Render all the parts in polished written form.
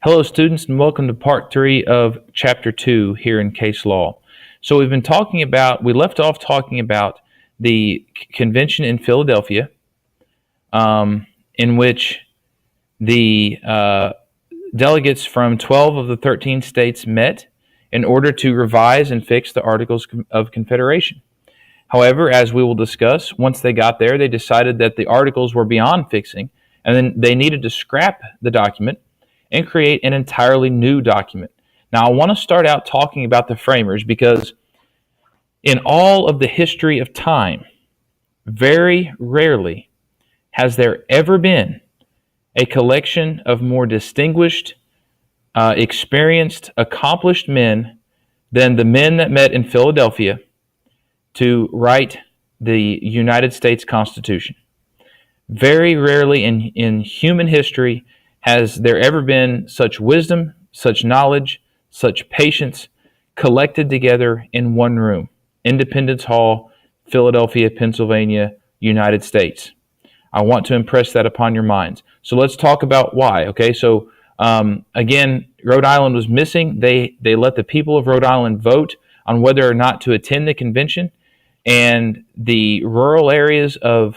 Hello, students, and welcome to part 3 of chapter 2 here in case law. So we left off talking about the convention in Philadelphia, in which the delegates from 12 of the 13 states met in order to revise and fix the Articles of Confederation. However, as we will discuss, once they got there, they decided that the articles were beyond fixing, and then they needed to scrap the document and create an entirely new document. Now, I want to start out talking about the framers because in all of the history of time, very rarely has there ever been a collection of more distinguished, experienced, accomplished men than the men that met in Philadelphia to write the United States Constitution. Very rarely in human history has there ever been such wisdom, such knowledge, such patience collected together in one room. Independence Hall, Philadelphia, Pennsylvania, United States. I want to impress that upon your minds. So let's talk about why. Okay, so again, Rhode Island was missing. They let the people of Rhode Island vote on whether or not to attend the convention, and the rural areas of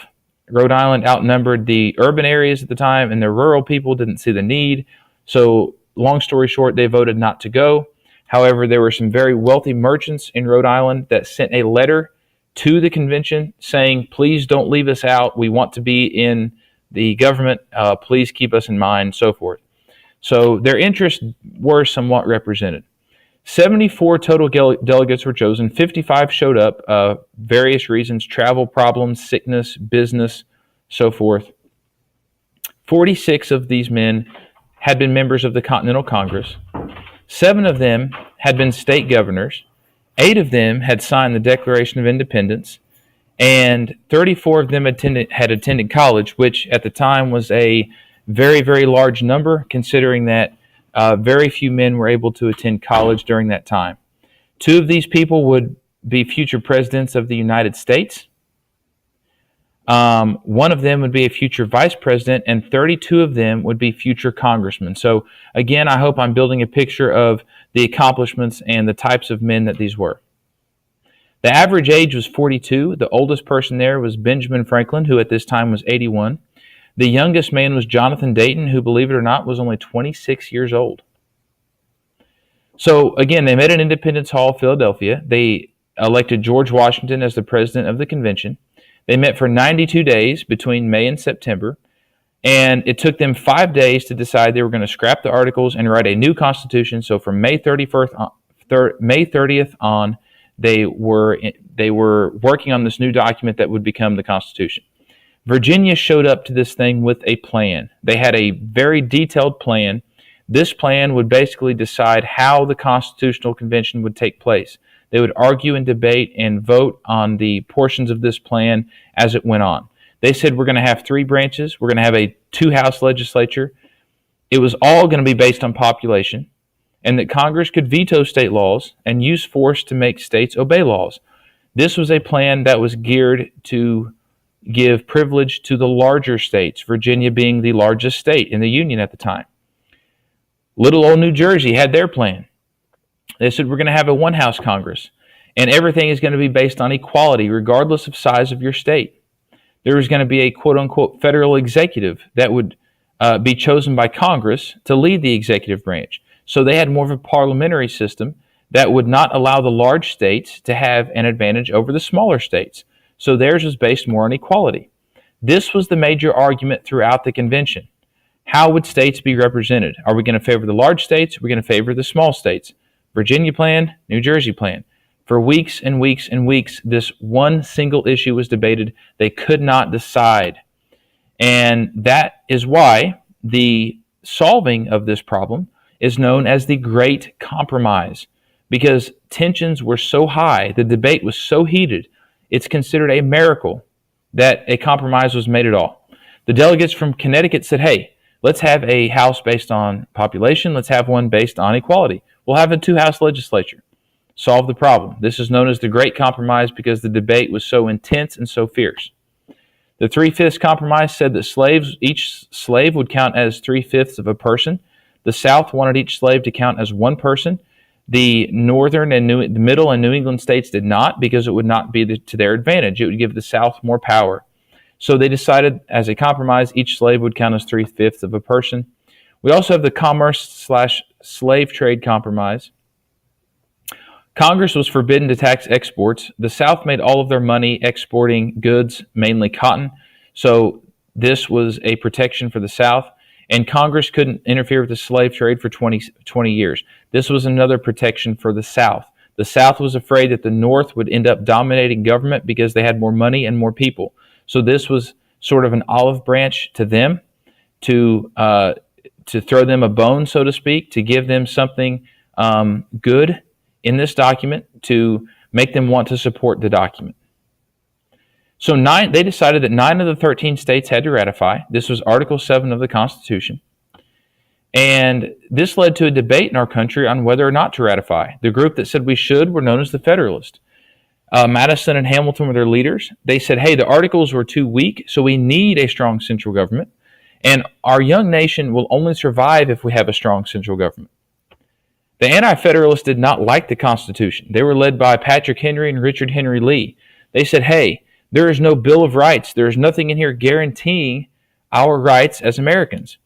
Rhode Island outnumbered the urban areas at the time, and the rural people didn't see the need. So, long story short, they voted not to go. However, there were some very wealthy merchants in Rhode Island that sent a letter to the convention saying, please don't leave us out. We want to be in the government. Please keep us in mind, so forth. So, their interests were somewhat represented. 74 total delegates were chosen. 55 showed up, various reasons, travel problems, sickness, business, so forth. 46 of these men had been members of the Continental Congress. 7 of them had been state governors. 8 of them had signed the Declaration of Independence. And 34 of them had attended college, which at the time was a very, very large number, considering that very few men were able to attend college during that time. 2 of these people would be future presidents of the United States. 1 of them would be a future vice president, and 32 of them would be future congressmen. So again, I hope I'm building a picture of the accomplishments and the types of men that these were. The average age was 42. The oldest person there was Benjamin Franklin, who at this time was 81. The youngest man was Jonathan Dayton, who, believe it or not, was only 26 years old. So, again, they met in Independence Hall, Philadelphia. They elected George Washington as the president of the convention. They met for 92 days between May and September, and it took them 5 days to decide they were going to scrap the articles and write a new constitution. So, from May 30th on, they were working on this new document that would become the Constitution. Virginia showed up to this thing with a plan. They had a very detailed plan. This plan would basically decide how the Constitutional Convention would take place. They would argue and debate and vote on the portions of this plan as it went on. They said we're going to have 3 branches. We're going to have a 2-house legislature. It was all going to be based on population, and that Congress could veto state laws and use force to make states obey laws. This was a plan that was geared to give privilege to the larger states, Virginia being the largest state in the Union at the time. Little old New Jersey had their plan. They said we're going to have a 1-house Congress, and everything is going to be based on equality regardless of size of your state. There was going to be a quote-unquote federal executive that would be chosen by Congress to lead the executive branch. So they had more of a parliamentary system that would not allow the large states to have an advantage over the smaller states. So theirs was based more on equality. This was the major argument throughout the convention. How would states be represented? Are we going to favor the large states? Are we going to favor the small states? Virginia plan, New Jersey plan. For weeks and weeks and weeks, this one single issue was debated. They could not decide. And that is why the solving of this problem is known as the Great Compromise, because tensions were so high, the debate was so heated, it's considered a miracle that a compromise was made at all. The delegates from Connecticut said, hey, let's have a house based on population. Let's have one based on equality. We'll have a 2-house legislature. Solve the problem. This is known as the Great Compromise because the debate was so intense and so fierce. The 3/5 compromise said that each slave would count as 3/5 of a person. The South wanted each slave to count as one person. The northern and the middle and New England states did not, because it would not be to their advantage. It would give the South more power. So they decided, as a compromise, each slave would count as 3/5 of a person. We also have the commerce/slave trade compromise. Congress was forbidden to tax exports. The South made all of their money exporting goods, mainly cotton. So this was a protection for the South. And Congress couldn't interfere with the slave trade for 20 years. This was another protection for the South. The South was afraid that the North would end up dominating government because they had more money and more people. So this was sort of an olive branch to them, to throw them a bone, so to speak, to give them something good in this document, to make them want to support the document. So they decided that 9 of the 13 states had to ratify. This was Article 7 of the Constitution. And this led to a debate in our country on whether or not to ratify. The group that said we should were known as the Federalists. Madison and Hamilton were their leaders. They said, hey, the articles were too weak, so we need a strong central government. And our young nation will only survive if we have a strong central government. The Anti-Federalists did not like the Constitution. They were led by Patrick Henry and Richard Henry Lee. They said, hey, there is no Bill of Rights. There is nothing in here guaranteeing our rights as Americans.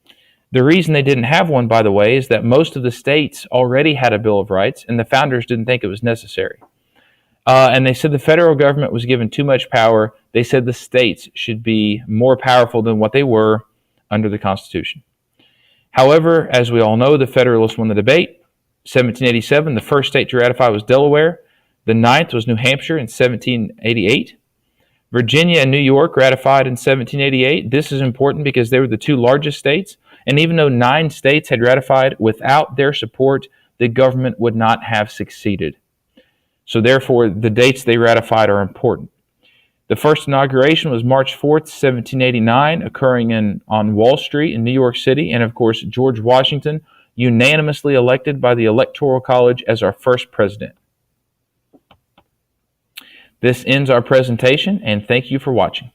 The reason they didn't have one, by the way, is that most of the states already had a Bill of Rights, and the founders didn't think it was necessary. And they said the federal government was given too much power. They said the states should be more powerful than what they were under the Constitution. However, as we all know, the Federalists won the debate. 1787, the first state to ratify was Delaware. The ninth was New Hampshire in 1788. Virginia and New York ratified in 1788. This is important because they were the two largest states, and even though 9 states had ratified, without their support, the government would not have succeeded. So therefore, the dates they ratified are important. The first inauguration was March 4th, 1789, occurring on Wall Street in New York City, and of course, George Washington, unanimously elected by the Electoral College as our first president. This ends our presentation, and thank you for watching.